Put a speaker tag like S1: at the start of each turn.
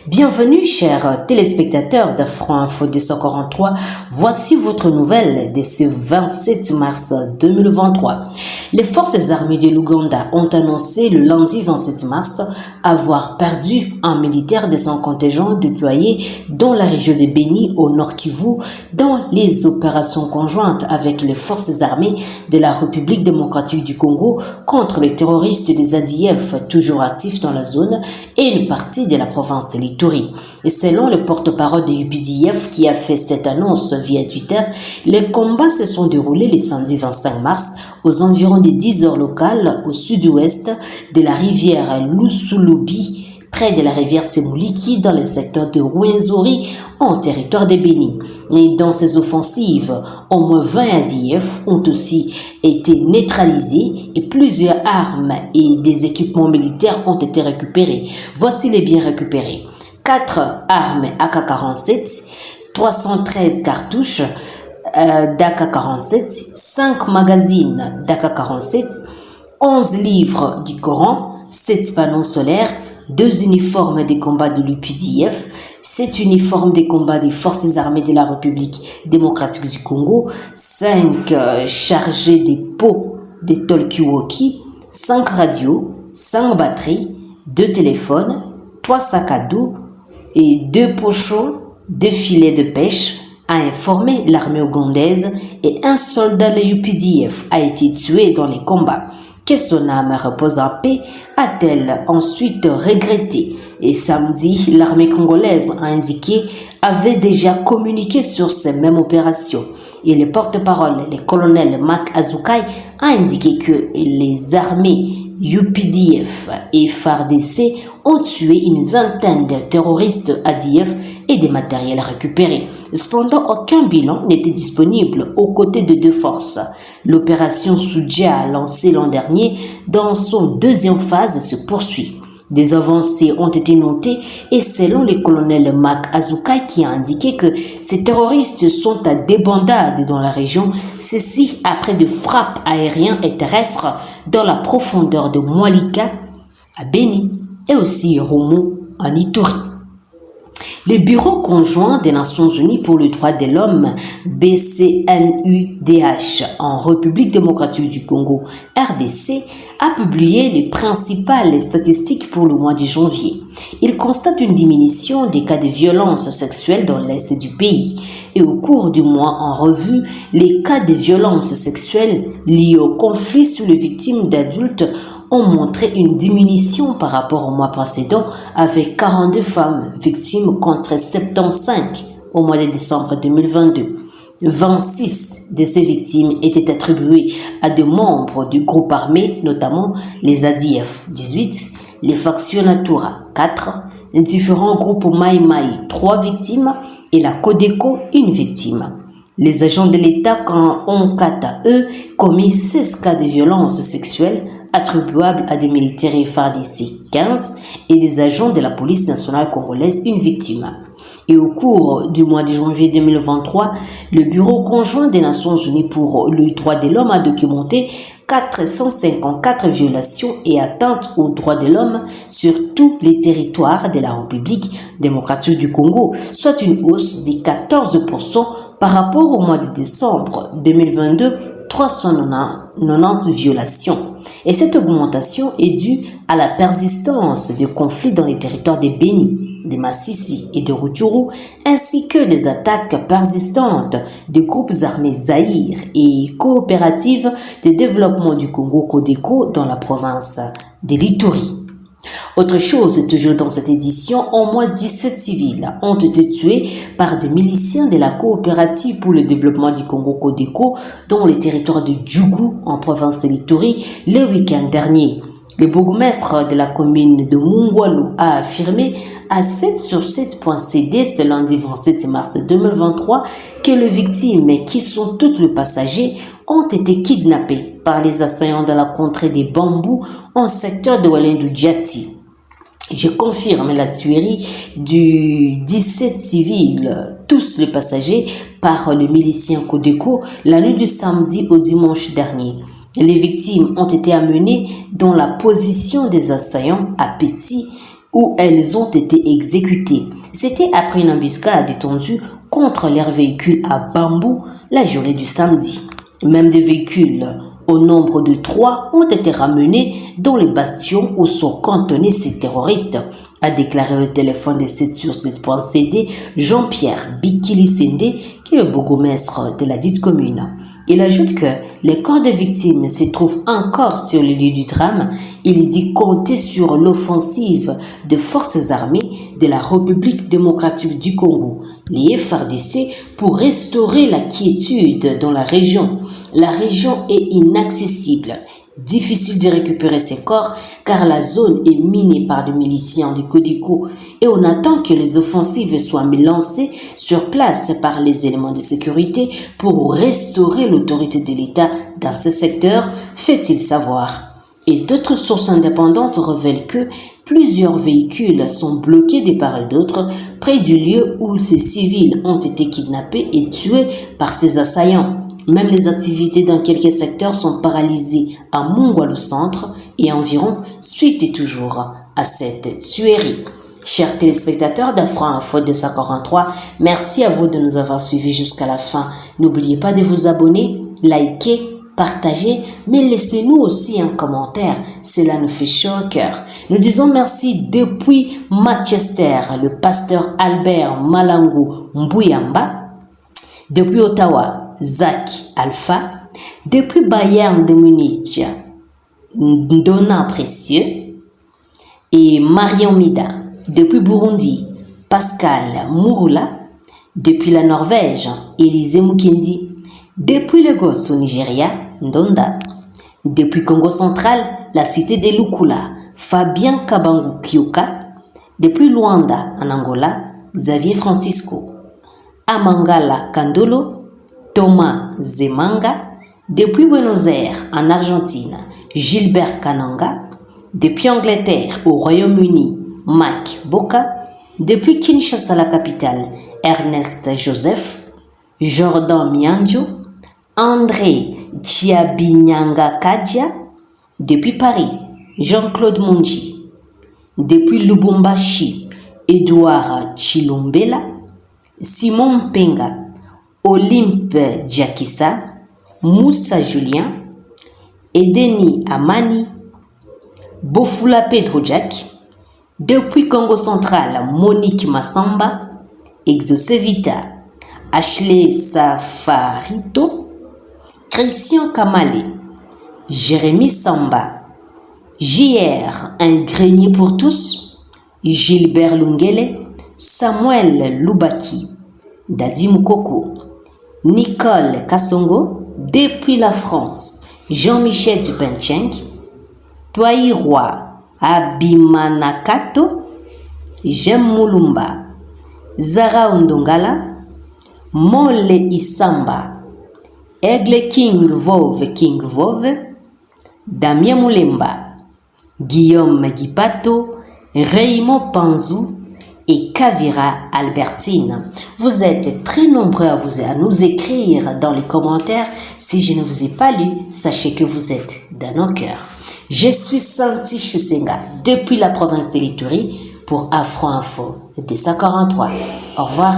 S1: Bienvenue chers téléspectateurs d'Afro Info 243, voici votre nouvelle de ce 27 mars 2023. Les forces armées de l'Ouganda ont annoncé le lundi 27 mars avoir perdu un militaire de son contingent déployé dans la région de Béni au Nord Kivu dans les opérations conjointes avec les forces armées de la République démocratique du Congo contre les terroristes des ADF toujours actifs dans la zone et une partie de la province de l'Ituri. Et selon le porte-parole de UPDF qui a fait cette annonce via Twitter, les combats se sont déroulés le samedi 25 mars aux environs de 10 heures locales au sud-ouest de la rivière Lusulubi, près de la rivière Semouliki dans le secteur de Rwenzori en territoire de Béni. Et dans ces offensives, au moins 20 ADF ont aussi été neutralisés et plusieurs armes et des équipements militaires ont été récupérés. Voici les biens récupérés. 4 armes AK-47, 313 cartouches d'AK-47, 5 magazines d'AK-47, 11 livres du Coran, 7 panneaux solaires, 2 uniformes de combat de l'UPDF, 7 uniformes de combat des forces armées de la République démocratique du Congo, 5 chargés des pots de talkie-walkie, 5 radios, 5 batteries, 2 téléphones, 3 sacs à dos et 2 pochons, 2 filets de pêche, a informé l'armée ougandaise, et un soldat de l'UPDF a été tué dans les combats. Que son âme repose en paix, a-t-elle ensuite regretté. Et samedi, l'armée congolaise a indiqué avait déjà communiqué sur ces mêmes opérations. Et le porte-parole, le colonel Mark Azukai, a indiqué que les armées UPDF et FARDC ont tué une vingtaine de terroristes ADF et des matériels récupérés. Cependant, aucun bilan n'était disponible aux côtés de deux forces. L'opération Soudja, lancée l'an dernier, dans son deuxième phase, se poursuit. Des avancées ont été notées et selon le colonel Mark Azukai qui a indiqué que ces terroristes sont à débandade dans la région, ceci après de frappes aériennes et terrestres dans la profondeur de Mwalika à Béni et aussi Romo en Ituri. Le Bureau conjoint des Nations Unies pour les droits de l'homme, BCNUDH, en République démocratique du Congo, RDC, a publié les principales statistiques pour le mois de janvier. Il constate une diminution des cas de violence sexuelle dans l'est du pays. Et au cours du mois en revue, les cas de violence sexuelle liés au conflit sur les victimes d'adultes ont montré une diminution par rapport au mois précédent avec 42 femmes victimes contre 75 au mois de décembre 2022. 26 de ces victimes étaient attribuées à des membres du groupe armé, notamment les ADF 18, les factions Natura 4, différents groupes Mai Mai 3 victimes et la Codeco 1 victime. Les agents de l'État ont quant à eux commis 16 cas de violence sexuelle attribuables à des militaires FARDC 15 et des agents de la police nationale congolaise 1 victime. Et au cours du mois de janvier 2023, le Bureau conjoint des Nations Unies pour les droits de l'homme a documenté 454 violations et atteintes aux droits de l'homme sur tous les territoires de la République démocratique du Congo, soit une hausse de 14% par rapport au mois de décembre 2022, 390 violations. Et cette augmentation est due à la persistance de conflits dans les territoires de Béni, de Massissi et de Rutshuru, ainsi que des attaques persistantes des groupes armés Zaïre et coopératives de développement du Congo Codeco dans la province de l'Ituri. Autre chose, toujours dans cette édition, au moins 17 civils ont été tués par des miliciens de la coopérative pour le développement du Congo Codeco dans les territoires de Djougou en province de l'Ituri le week-end dernier. Le bourgmestre de la commune de Mungwalu a affirmé à 7sur7.cd ce lundi 27 mars 2023 que les victimes, qui sont toutes les passagers, ont été kidnappés par les assaillants dans la contrée des Bambous en secteur de Walendu Djati. Je confirme la tuerie du 17 civils, tous les passagers, par le milicien Codeco la nuit du samedi au dimanche dernier. Les victimes ont été amenées dans la position des assaillants à Petit où elles ont été exécutées. C'était après une embuscade étendue contre leurs véhicules à Bambou la journée du samedi. Même des véhicules au nombre de 3 ont été ramenés dans les bastions où sont cantonnés ces terroristes, a déclaré au téléphone de 7sur7.cd Jean-Pierre Bikili-Sende, qui est le bourgmestre de la dite commune. Il ajoute que les corps des victimes se trouvent encore sur le lieu du drame. Il dit compter sur l'offensive des forces armées de la République démocratique du Congo, les FARDC, pour restaurer la quiétude dans la région. La région est inaccessible. Difficile de récupérer ces corps car la zone est minée par des miliciens du Codico et on attend que les offensives soient lancées sur place par les éléments de sécurité pour restaurer l'autorité de l'État dans ce secteur, fait-il savoir. Et d'autres sources indépendantes révèlent que plusieurs véhicules sont bloqués de part et d'autre près du lieu où ces civils ont été kidnappés et tués par ces assaillants. Même les activités dans quelques secteurs sont paralysées à Mongwalu Centre et environ suite et toujours à cette tuerie. Chers téléspectateurs d'Afro Info 243, merci à vous de nous avoir suivis jusqu'à la fin. N'oubliez pas de vous abonner, liker, partager, mais laissez-nous aussi un commentaire. Cela nous fait chaud au cœur. Nous disons merci depuis Manchester, le pasteur Albert Malangu Mbuyamba. Depuis Ottawa, Zach Alpha. Depuis Bayern de Munich, Ndona Précieux. Et Marion Mida. Depuis Burundi, Pascal Mouroula. Depuis la Norvège, Élisée Mukendi. Depuis Lagos au Nigeria, Ndonda. Depuis Congo central, la cité de Lukula, Fabien Kabangu Kyoka. Depuis Luanda en Angola, Xavier Francisco. À Mangala Kandolo, Thomas Zemanga. Depuis Buenos Aires en Argentine, Gilbert Kananga. Depuis Angleterre au Royaume-Uni, Mike Boka. Depuis Kinshasa la capitale, Ernest Joseph. Jordan Mianjo. André Chiabinyanga Kadja. Depuis Paris, Jean-Claude Monji. Depuis Lubumbashi, Edouard Chilumbela. Simon Penga, Olympe Jakissa, Moussa Julien, Edeni Amani, Bofula Pedro Jack. Depuis Congo central, Monique Massamba, Exosevita, Ashley Safarito, Christian Kamale, Jérémy Samba, JR, un grenier pour tous, Gilbert Lungele, Samuel Loubaki, Dadi Moukoko, Nicole Kassongo, depuis la France, Jean-Michel Dupenchenk, Toairoi Abimanakato, Jem Moulumba, Zara Ondongala, Mole Isamba, Aigle King Vove, Damien Moulemba, Guillaume Gipato, Raymond Panzou et Kavira Albertine. Vous êtes très nombreux à nous écrire dans les commentaires. Si je ne vous ai pas lu, sachez que vous êtes dans nos cœurs. Je suis Santi Chisenga depuis la province de l'Ituri pour Afro Info 243. Au revoir.